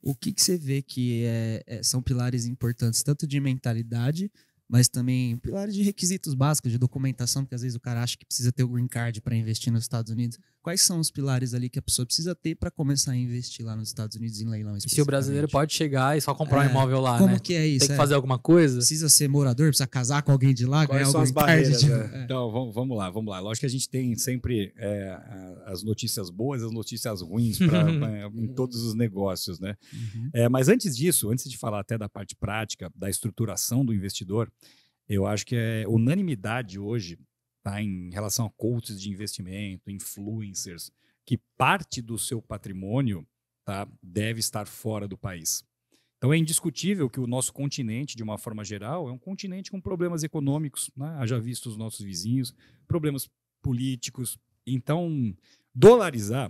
o que você vê que são pilares importantes, tanto de mentalidade, mas também pilares de requisitos básicos, de documentação, porque às vezes o cara acha que precisa ter o green card para investir nos Estados Unidos. Quais são os pilares ali que a pessoa precisa ter para começar a investir lá nos Estados Unidos em leilão? E se o brasileiro pode chegar e só comprar um imóvel lá, como né? que é isso? Tem que fazer alguma coisa? Precisa ser morador? Precisa casar com alguém de lá? Quais ganhar são o as green card? barreiras? Então, vamos lá. Lógico que a gente tem sempre as notícias boas e as notícias ruins em todos os negócios, né? Uhum. Mas antes disso, antes de falar até da parte prática, da estruturação do investidor, eu acho que é unanimidade hoje, tá, em relação a coaches de investimento, influencers, que parte do seu patrimônio, tá, deve estar fora do país. Então é indiscutível que o nosso continente, de uma forma geral, é um continente com problemas econômicos, né? Haja visto os nossos vizinhos, problemas políticos. Então, dolarizar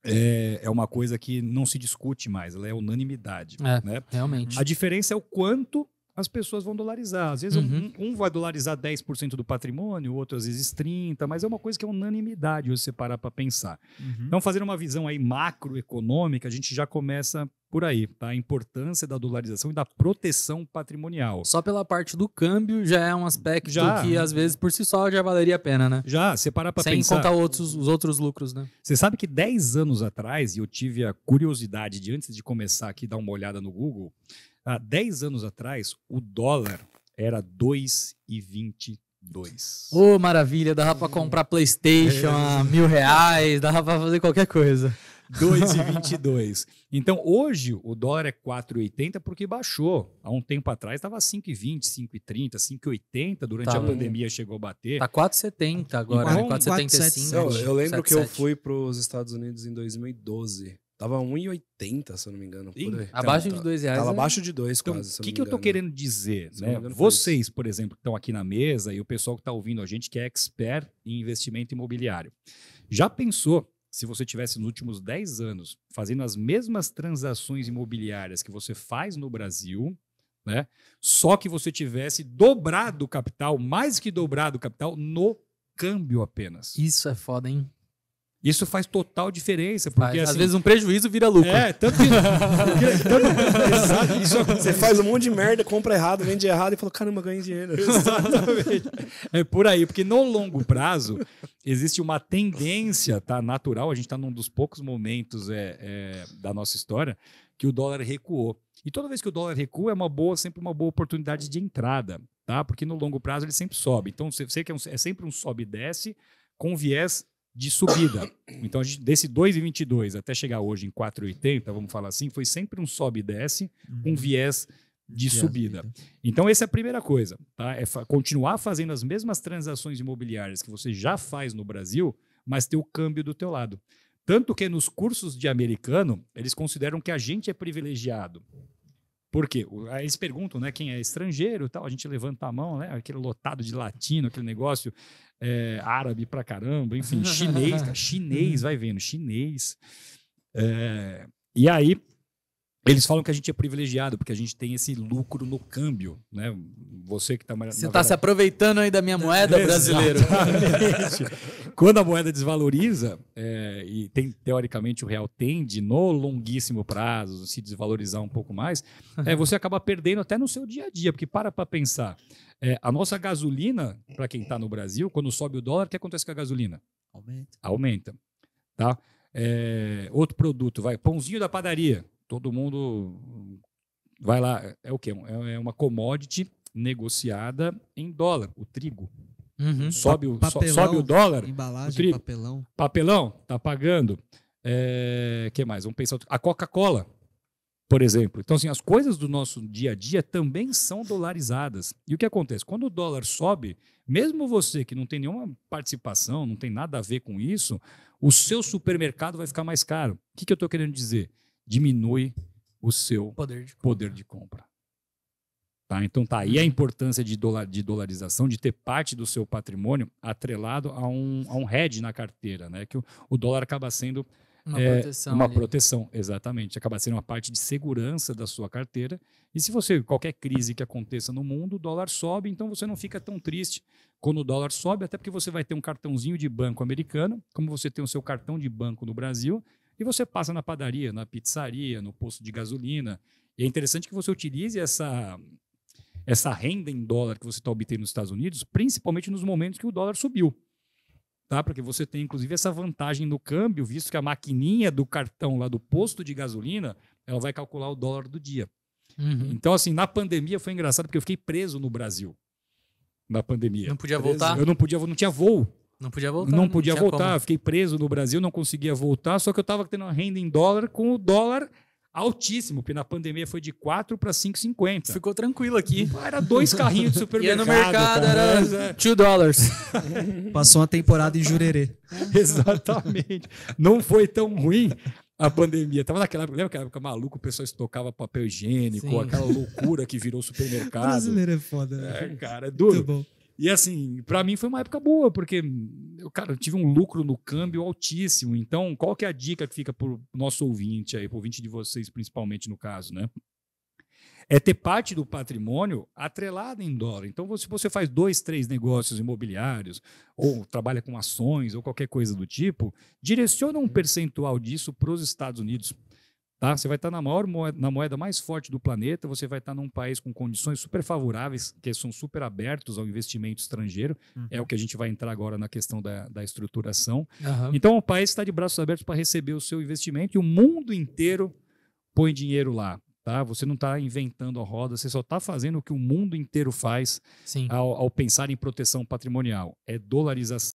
é uma coisa que não se discute mais, ela é unanimidade. Né? Realmente. A diferença é o quanto as pessoas vão dolarizar. Às vezes um vai dolarizar 10% do patrimônio, o outro às vezes 30%, mas é uma coisa que é unanimidade se você parar para pensar. Uhum. Então, fazendo uma visão aí macroeconômica, a gente já começa por aí, tá? A importância da dolarização e da proteção patrimonial. Só pela parte do câmbio já é um aspecto que às vezes por si só já valeria a pena, né? Já, você parar para pensar. Sem contar os outros lucros, né? Você sabe que 10 anos atrás, e eu tive a curiosidade de antes de começar aqui dar uma olhada no Google, há 10 anos atrás, o dólar era 2,22. Ô, maravilha, dava pra comprar PlayStation a R$1.000, dava pra fazer qualquer coisa. 2,22. Então, hoje, o dólar é 4,80 porque baixou. Há um tempo atrás estava 5,20, 5,30, 5,80. Durante a pandemia chegou a bater. Tá 4,70 agora, Então, né? 4,75. Eu lembro que eu fui para os Estados Unidos em 2012. Tava 1,80, se eu não me engano. Por aí. Abaixo de R$2. Tava abaixo de 2 Então, quase. o que eu tô querendo dizer? Né? Vocês, por exemplo, que estão aqui na mesa e o pessoal que está ouvindo a gente que é expert em investimento imobiliário. Já pensou se você tivesse nos últimos 10 anos fazendo as mesmas transações imobiliárias que você faz no Brasil, né? Só que você tivesse dobrado o capital, mais que dobrado o capital, no câmbio apenas? Isso é foda, hein? Isso faz total diferença, porque às assim, vezes um prejuízo vira lucro. Tanto que... Exato, isso você faz um monte de merda, compra errado, vende errado e fala, caramba, ganhei dinheiro. Exatamente. É por aí, porque no longo prazo existe uma tendência, tá, natural, a gente está num dos poucos momentos da nossa história que o dólar recuou. E toda vez que o dólar recua é sempre uma boa oportunidade de entrada, tá? Porque no longo prazo ele sempre sobe. Então você vê que é sempre um sobe e desce com viés de subida. Então, a gente, desse 2,22 até chegar hoje em 4,80, vamos falar assim, foi sempre um sobe e desce com viés de subida. Então, essa é a primeira coisa. Tá? É continuar fazendo as mesmas transações imobiliárias que você já faz no Brasil, mas ter o câmbio do teu lado. Tanto que nos cursos de americano, eles consideram que a gente é privilegiado. Por quê? Aí eles perguntam, né, quem é estrangeiro e tal, a gente levanta a mão, né, aquele lotado de latino, aquele negócio árabe pra caramba, enfim, chinês, cara, chinês, vai vendo, chinês. E aí, eles falam que a gente é privilegiado, porque a gente tem esse lucro no câmbio, né? Você que está... Você está se aproveitando aí da minha moeda, brasileiro. Quando a moeda desvaloriza, e teoricamente o real tende, no longuíssimo prazo, se desvalorizar um pouco mais, você acaba perdendo até no seu dia a dia, porque para pensar, a nossa gasolina, para quem está no Brasil, quando sobe o dólar, o que acontece com a gasolina? Aumenta. Tá? Outro produto, pãozinho da padaria. Todo mundo vai lá, é o quê? É uma commodity negociada em dólar, o trigo. Sobe o dólar, embalagem, o trigo. Papelão, tá pagando. Que mais? Vamos pensar. A Coca-Cola, por exemplo. Então, assim, as coisas do nosso dia a dia também são dolarizadas. E o que acontece? Quando o dólar sobe, mesmo você que não tem nenhuma participação, não tem nada a ver com isso, o seu supermercado vai ficar mais caro. O que eu estou querendo dizer? Diminui o seu poder de compra. Tá? Então tá aí a importância de dolarização, de ter parte do seu patrimônio atrelado a um hedge na carteira, né? Que o dólar acaba sendo uma proteção, exatamente. Acaba sendo uma parte de segurança da sua carteira. E se qualquer crise que aconteça no mundo, o dólar sobe, então você não fica tão triste quando o dólar sobe, até porque você vai ter um cartãozinho de banco americano, como você tem o seu cartão de banco no Brasil, E você passa na padaria, na pizzaria, no posto de gasolina. E é interessante que você utilize essa renda em dólar que você está obtendo nos Estados Unidos, principalmente nos momentos que o dólar subiu. Tá? Porque você tem, inclusive, essa vantagem no câmbio, visto que a maquininha do cartão lá do posto de gasolina, ela vai calcular o dólar do dia. Uhum. Então, assim, na pandemia foi engraçado, porque eu fiquei preso no Brasil. Na pandemia. Não podia voltar? Eu não tinha voo. Não podia voltar. Não podia tinha voltar. como. Eu fiquei preso no Brasil, não conseguia voltar, só que eu estava tendo uma renda em dólar com o dólar altíssimo, porque na pandemia foi de 4 para 5,50. Ficou tranquilo aqui. Era 2 carrinhos de supermercado. Ia no mercado, cara, era mas, é. $2. Passou uma temporada em Jurerê. Exatamente. Não foi tão ruim a pandemia. Tava naquela época, lembra aquela época maluca, o pessoal estocava papel higiênico, Sim. aquela loucura que virou supermercado. Brasileiro é foda, né? É, cara, é Muito duro. bom. E assim, pra mim foi uma época boa, porque eu tive um lucro no câmbio altíssimo. Então, qual que é a dica que fica pro nosso ouvinte aí, pro ouvinte de vocês, principalmente no caso, né? É ter parte do patrimônio atrelada em dólar. Então, se você faz 2, 3 negócios imobiliários, ou trabalha com ações, ou qualquer coisa do tipo, direciona um percentual disso para os Estados Unidos. Tá? Você vai estar na moeda mais forte do planeta, você vai estar num país com condições super favoráveis, que são super abertos ao investimento estrangeiro. É o que a gente vai entrar agora na questão da estruturação. Uhum. Então, o país está de braços abertos para receber o seu investimento e o mundo inteiro põe dinheiro lá. Tá? Você não está inventando a roda, você só está fazendo o que o mundo inteiro faz Sim. ao pensar em proteção patrimonial. É dolarização.